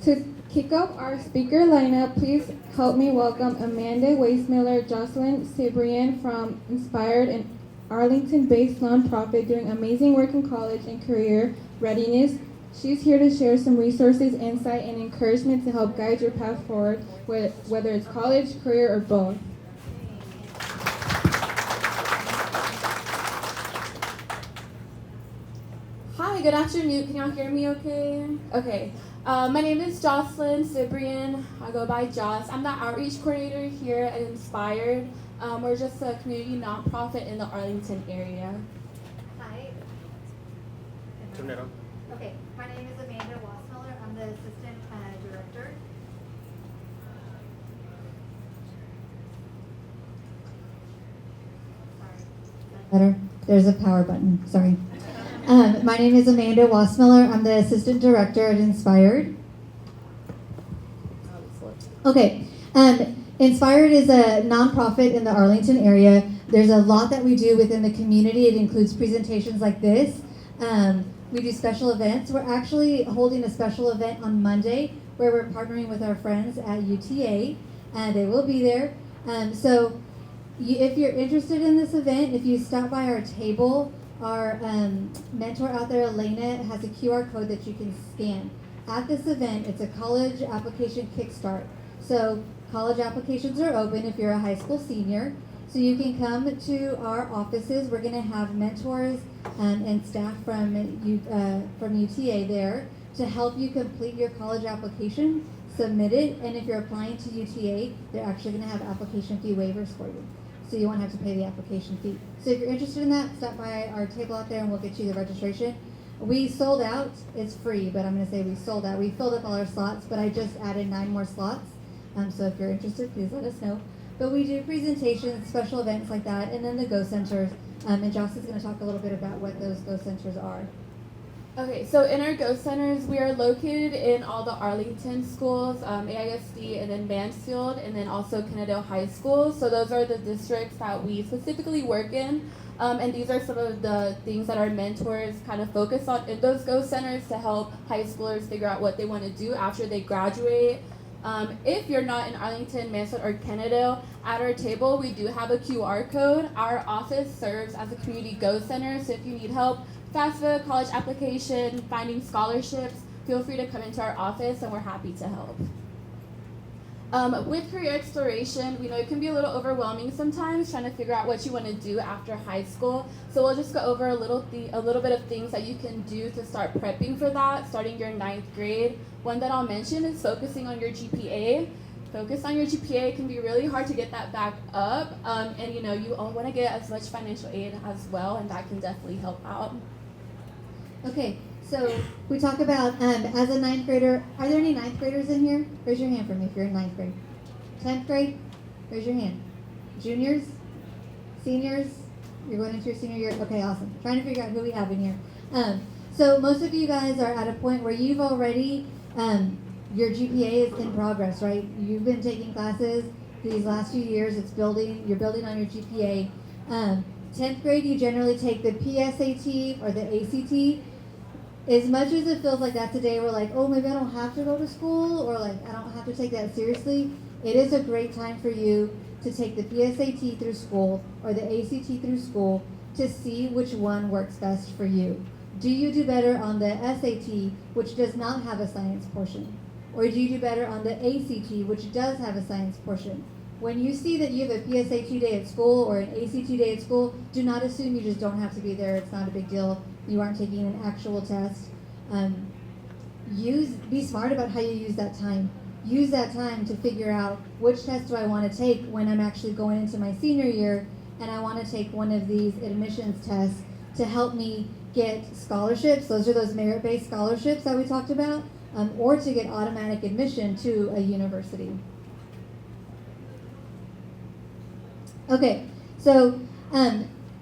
To kick off our speaker lineup, please help me welcome Amanda Weissmiller, Jocelyn Cibrian from Inspired, an Arlington-based nonprofit doing amazing work in college and career readiness. She's here to share some resources, insight, and encouragement to help guide your path forward, whether it's college, career, or both. Hi, good afternoon. Can y'all hear me okay? Okay. My name is Jocelyn Cibrian. I go by Joss. I'm the outreach coordinator here at Inspired. We're just a community nonprofit in the Arlington area. Hi. Turn it on. Okay, my name is Amanda Wassmiller. I'm the assistant director. Better. There's a power button. Sorry. My name is Amanda Wassmiller. I'm the assistant director at Inspired. Okay. Inspired is a nonprofit in the Arlington area. There's a lot that we do within the community. It includes presentations like this. We do special events. We're actually holding a special event on Monday where we're partnering with our friends at UTA, and they will be there. If you're interested in this event, if you stop by our table, our mentor out there, Elena, has a QR code that you can scan. At this event, it's a college application kickstart. So college applications are open if you're a high school senior. So you can come to our offices. We're going to have mentors and staff from UTA there to help you complete your college application, submit it, and if you're applying to UTA, they're actually going to have application fee waivers for you. So you won't have to pay the application fee. So if you're interested in that, stop by our table out there and we'll get you the registration. We sold out. It's free, but I'm going to say we sold out. We filled up all our slots, but I just added 9 more slots. So if you're interested, please let us know. But we do presentations, special events like that, and then the Go Centers. And Joss is going to talk a little bit about what those Go Centers are. Okay, so in our Go Centers, we are located in all the Arlington schools, AISD, and then Mansfield, and then also Kennedale High School. So those are the districts that we specifically work in. And these are some of the things that our mentors kind of focus on in those Go Centers to help high schoolers figure out what they want to do after they graduate. If you're not in Arlington, Mansfield, or Kennedale, at our table we do have a QR code. Our office serves as a community Go Center, so if you need help, FAFSA, college application, finding scholarships, feel free to come into our office and we're happy to help. With career exploration, we know it can be a little overwhelming sometimes trying to figure out what you want to do after high school. So we'll just go over a little bit of things that you can do to start prepping for that, starting your 9th grade. One that I'll mention is focusing on your GPA. Focus on your GPA. It can be really hard to get that back up, and you all want to get as much financial aid as well, and that can definitely help out. Okay, so we talk about as a 9th grader. Are there any 9th graders in here? Raise your hand for me if you're in 9th grade. 10th grade? Raise your hand. Juniors? Seniors? You're going into your senior year? Okay, awesome. Trying to figure out who we have in here. So most of you guys are at a point where you've already, your GPA is in progress, right? You've been taking classes these last few years. You're building on your GPA. 10th grade, you generally take the PSAT or the ACT. As much as it feels like that today, we're like, oh, maybe I don't have to go to school, or like I don't have to take that seriously. It is a great time for you to take the PSAT through school or the ACT through school to see which one works best for you. Do you do better on the SAT, which does not have a science portion? Or do you do better on the ACT, which does have a science portion? When you see that you have a PSAT day at school or an ACT day at school, do not assume you just don't have to be there. It's not a big deal. You aren't taking an actual test. Be smart about how you use that time. Use that time to figure out which test do I want to take when I'm actually going into my senior year and I want to take one of these admissions tests to help me get scholarships. Those are those merit-based scholarships that we talked about, or to get automatic admission to a university. Okay, so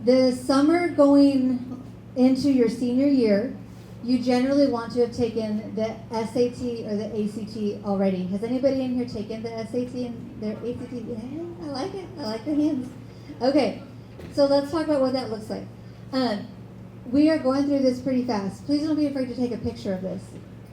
the summer going into your senior year, you generally want to have taken the SAT or the ACT already. Has anybody in here taken the SAT and their ACT? Yeah, I like it. I like the hands. Okay, so let's talk about what that looks like. We are going through this pretty fast. Please don't be afraid to take a picture of this.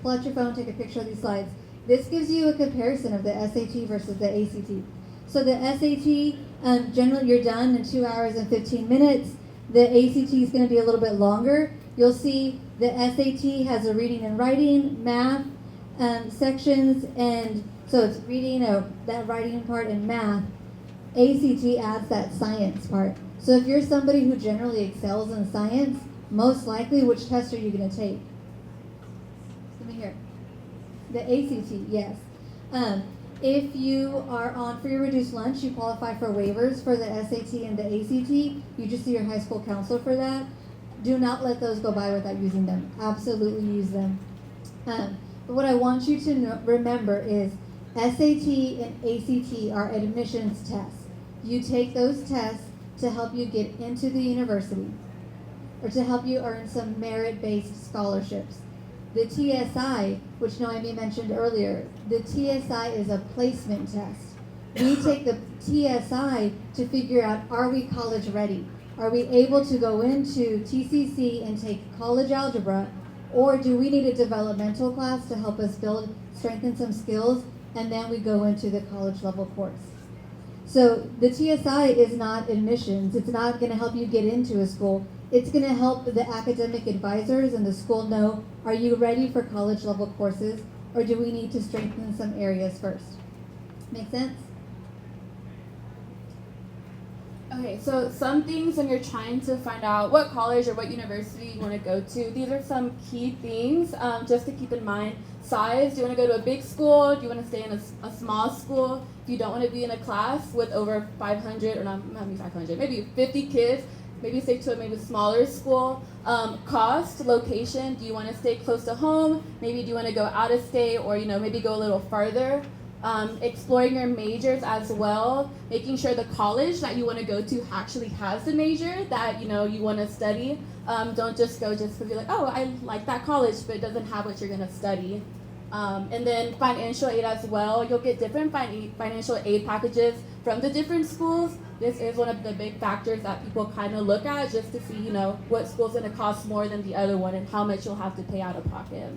Pull out your phone, take a picture of these slides. this gives you a comparison of the SAT versus the ACT. So the SAT, generally you're done in 2 hours and 15 minutes. The ACT is going to be a little bit longer. You'll see the SAT has a reading and writing, math sections, and so it's reading, that writing part, and math. ACT adds that science part. So if you're somebody who generally excels in science, most likely, which test are you going to take? Let me hear. The ACT, yes. If you are on free or reduced lunch, you qualify for waivers for the SAT and the ACT. You just see your high school counselor for that. Do not let those go by without using them. Absolutely use them. But what I want you to remember is SAT and ACT are admissions tests. You take those tests to help you get into the university or to help you earn some merit-based scholarships. The TSI, which Noemi mentioned earlier, the TSI is a placement test. We take the TSI to figure out, are we college ready? Are we able to go into TCC and take college algebra, or do we need a developmental class to help us strengthen some skills, and then we go into the college level course? So the TSI is not admissions. It's not going to help you get into a school. It's going to help the academic advisors and the school know, are you ready for college level courses, or do we need to strengthen some areas first? Make sense? Okay, so some things when you're trying to find out what college or what university you want to go to, these are some key things just to keep in mind. Size, do you want to go to a big school? Do you want to stay in a small school? If you don't want to be in a class with over 500, or not maybe 500, maybe 50 kids, maybe stay to a maybe smaller school. Cost, location, do you want to stay close to home? Maybe do you want to go out of state, or maybe go a little farther? Exploring your majors as well, making sure the college that you want to go to actually has the major that you want to study. Don't just go just because you're like, oh, I like that college, but it doesn't have what you're going to study. And then financial aid as well. You'll get different financial aid packages from the different schools. This is one of the big factors that people kind of look at just to see, what school's going to cost more than the other one and how much you'll have to pay out of pocket.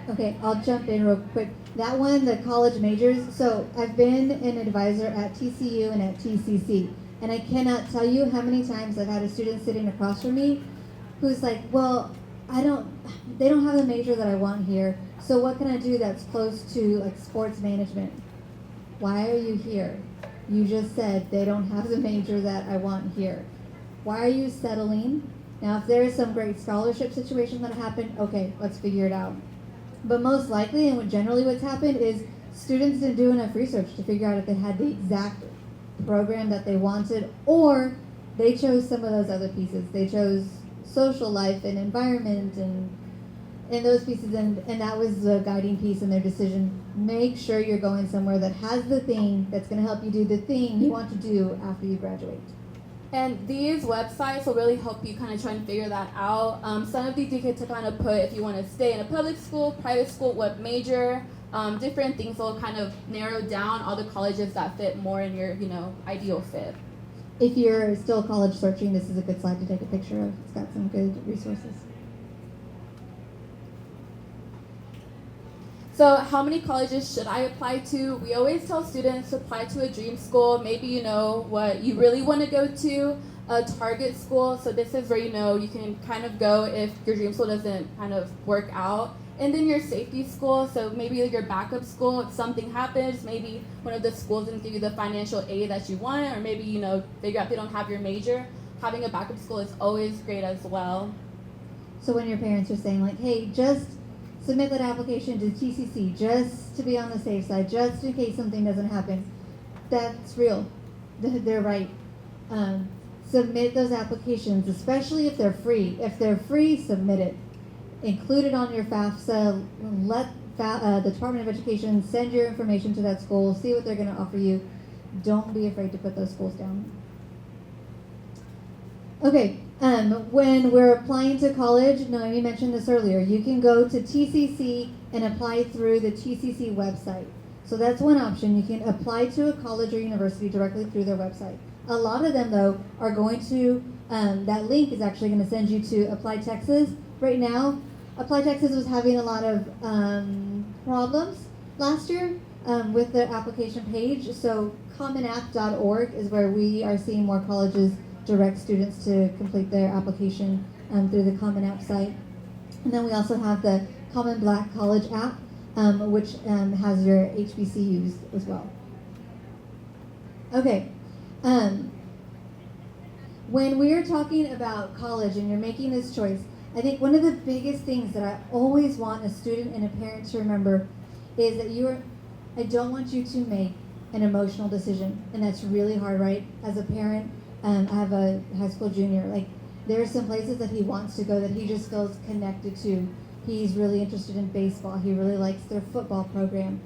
Okay, I'll jump in real quick. That one, the college majors, so I've been an advisor at TCU and at TCC, and I cannot tell you how many times I've had a student sitting across from me who's like, well, they don't have the major that I want here, so what can I do that's close to like sports management? Why are you here? You just said they don't have the major that I want here. Why are you settling? Now, if there is some great scholarship situation that happened, okay, let's figure it out. But most likely, and generally what's happened, is students didn't do enough research to figure out if they had the exact program that they wanted, or they chose some of those other pieces. They chose social life and environment and those pieces, and that was the guiding piece in their decision. Make sure you're going somewhere that has the thing that's going to help you do the thing you want to do after you graduate. And these websites will really help you kind of try and figure that out. Some of these you get to kind of put if you want to stay in a public school, private school, what major, different things will kind of narrow down all the colleges that fit more in your, ideal fit. If you're still college searching, this is a good slide to take a picture of. It's got some good resources. So how many colleges should I apply to? We always tell students to apply to a dream school. Maybe you know what you really want to go to, a target school. So this is where you can kind of go if your dream school doesn't kind of work out. And then your safety school, so maybe your backup school, if something happens, maybe one of the schools didn't give you the financial aid that you want, or maybe, figure out they don't have your major. Having a backup school is always great as well. So when your parents are saying like, hey, just submit that application to TCC just to be on the safe side, just in case something doesn't happen, that's real. They're right. Submit those applications, especially if they're free. If they're free, submit it. Include it on your FAFSA. Let the Department of Education send your information to that school, see what they're going to offer you. Don't be afraid to put those schools down. Okay, when we're applying to college, Noemi mentioned this earlier, you can go to TCC and apply through the TCC website. So that's one option. You can apply to a college or university directly through their website. A lot of them, though, are going to, that link is actually going to send you to Apply Texas. Right now, Apply Texas was having a lot of, problems last year with the application page. So commonapp.org is where we are seeing more colleges direct students to complete their application through the Common App site. And then we also have the Common Black College app, which has your HBCUs as well. Okay. When we're talking about college and you're making this choice, I think one of the biggest things that I always want a student and a parent to remember is that I don't want you to make an emotional decision. And that's really hard, right? As a parent, I have a high school junior. Like, there are some places that he wants to go that he just feels connected to. He's really interested in baseball. He really likes their football program.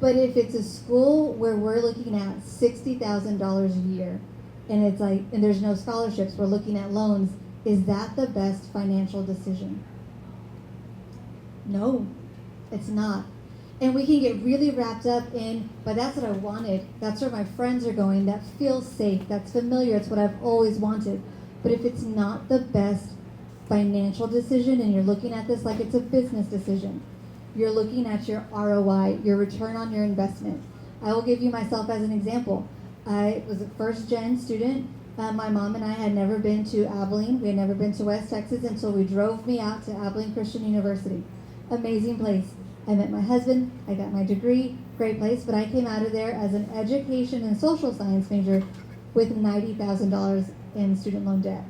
But if it's a school where we're looking at $60,000 a year, and there's no scholarships, we're looking at loans, is that the best financial decision? No, it's not. And we can get really wrapped up in, but that's what I wanted. That's where my friends are going. That feels safe. That's familiar. It's what I've always wanted. But if it's not the best financial decision, and you're looking at this like it's a business decision, you're looking at your ROI, your return on your investment. I will give you myself as an example. I was a first-gen student. My mom and I had never been to Abilene. We had never been to West Texas until we drove me out to Abilene Christian University. Amazing place. I met my husband. I got my degree. Great place. But I came out of there as an education and social science major with $90,000 in student loan debt.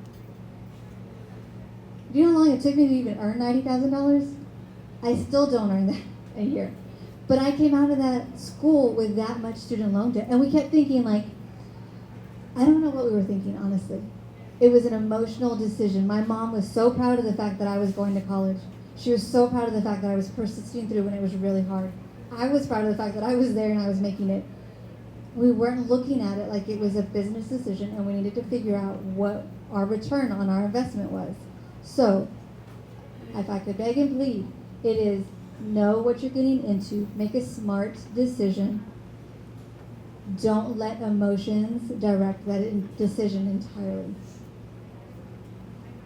Do you know how long it took me to even earn $90,000? I still don't earn that a year. But I came out of that school with that much student loan debt. And we kept thinking, like, I don't know what we were thinking, honestly. It was an emotional decision. My mom was so proud of the fact that I was going to college. She was so proud of the fact that I was persisting through when it was really hard. I was proud of the fact that I was there and I was making it. We weren't looking at it like it was a business decision, and we needed to figure out what our return on our investment was. So, if I could beg and plead, it is know what you're getting into. Make a smart decision. Don't let emotions direct that decision entirely.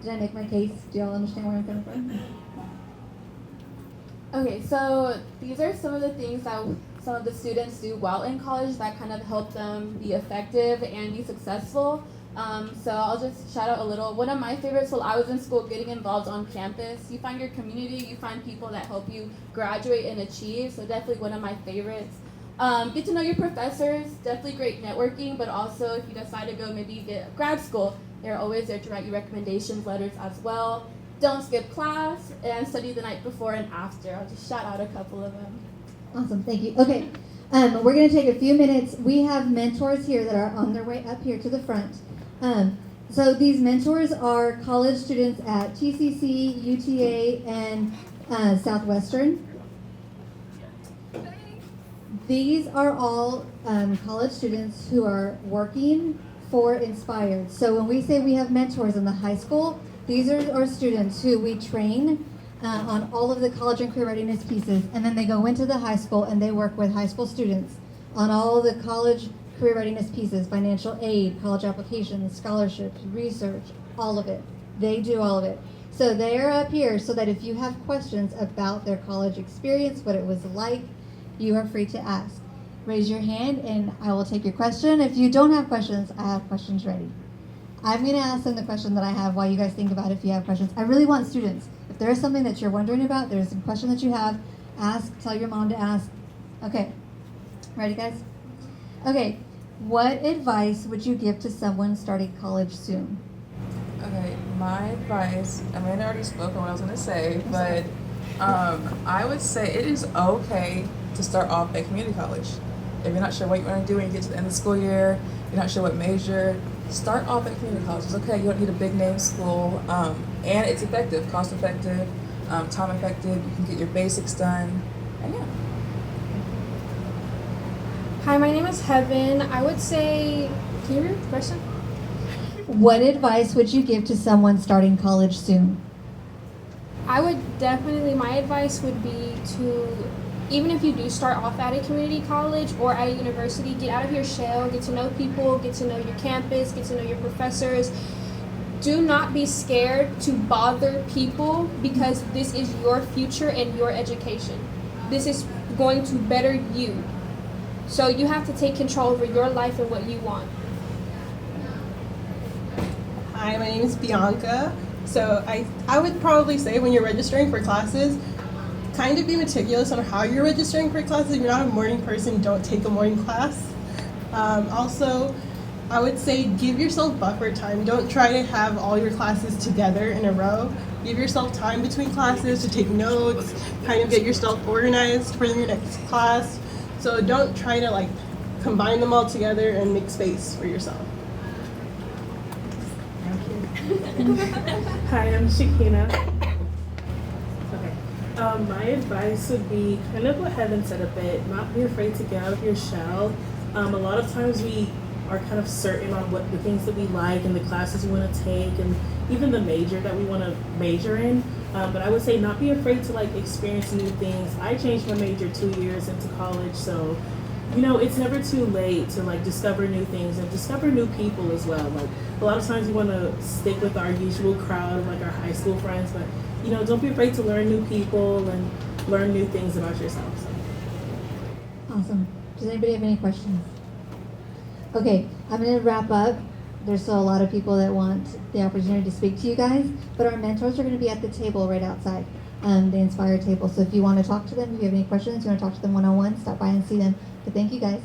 Did I make my case? Do y'all understand where I'm coming from? Okay, so these are some of the things that some of the students do well in college that kind of help them be effective and be successful. So I'll just shout out a little. One of my favorites while I was in school, getting involved on campus. You find your community, you find people that help you graduate and achieve. So definitely one of my favorites. Get to know your professors, definitely great networking, but also if you decide to go maybe get grad school, they're always there to write you recommendations letters as well. Don't skip class and study the night before and after. I'll just shout out a couple of them. Awesome, thank you. Okay, we're going to take a few minutes. We have mentors here that are on their way up here to the front. So these mentors are college students at TCC, UTA, and Southwestern. These are all college students who are working for Inspired. So when we say we have mentors in the high school, these are our students who we train on all of the college and career readiness pieces, and then they go into the high school and they work with high school students on all of the college career readiness pieces, financial aid, college applications, scholarships, research, all of it. They do all of it. So they are up here so that if you have questions about their college experience, what it was like, you are free to ask. Raise your hand and I will take your question. If you don't have questions, I have questions ready. I'm going to ask them the question that I have while you guys think about if you have questions. I really want students. If there is something that you're wondering about, there's some question that you have, ask, tell your mom to ask. Okay, ready guys? Okay, what advice would you give to someone starting college soon? Okay, my advice, Amanda already spoke on what I was going to say, but I would say it is okay to start off at community college. If you're not sure what you want to do when you get to the end of the school year, you're not sure what major, start off at community college. It's okay, you don't need a big name school, and it's effective, cost effective, time effective, you can get your basics done, and yeah. Hi, my name is Heaven. I would say, can you repeat the question? What advice would you give to someone starting college soon? I would definitely, my advice would be to, even if you do start off at a community college or at a university, get out of your shell, get to know people, get to know your campus, get to know your professors. Do not be scared to bother people because this is your future and your education. this is going to better you. So you have to take control over your life and what you want. Hi, my name is Bianca. So I would probably say when you're registering for classes, kind of be meticulous on how you're registering for classes. If you're not a morning person, don't take a morning class. Also, I would say give yourself buffer time. Don't try to have all your classes together in a row. Give yourself time between classes to take notes, kind of get yourself organized for your next class. So don't try to like combine them all together and make space for yourself. Hi, I'm Shakina. Okay. My advice would be kind of what Heaven said a bit, not be afraid to get out of your shell. A lot of times we are kind of certain on what the things that we like and the classes we want to take and even the major that we want to major in. But I would say not be afraid to like experience new things. I changed my major 2 years into college, so it's never too late to like discover new things and discover new people as well. Like a lot of times we want to stick with our usual crowd of like our high school friends, but don't be afraid to learn new people and learn new things about yourself. So. Awesome. Does anybody have any questions? Okay, I'm going to wrap up. There's still a lot of people that want the opportunity to speak to you guys, but our mentors are going to be at the table right outside, the Inspire table. So if you want to talk to them, if you have any questions, you want to talk to them one-on-one, stop by and see them. But thank you guys.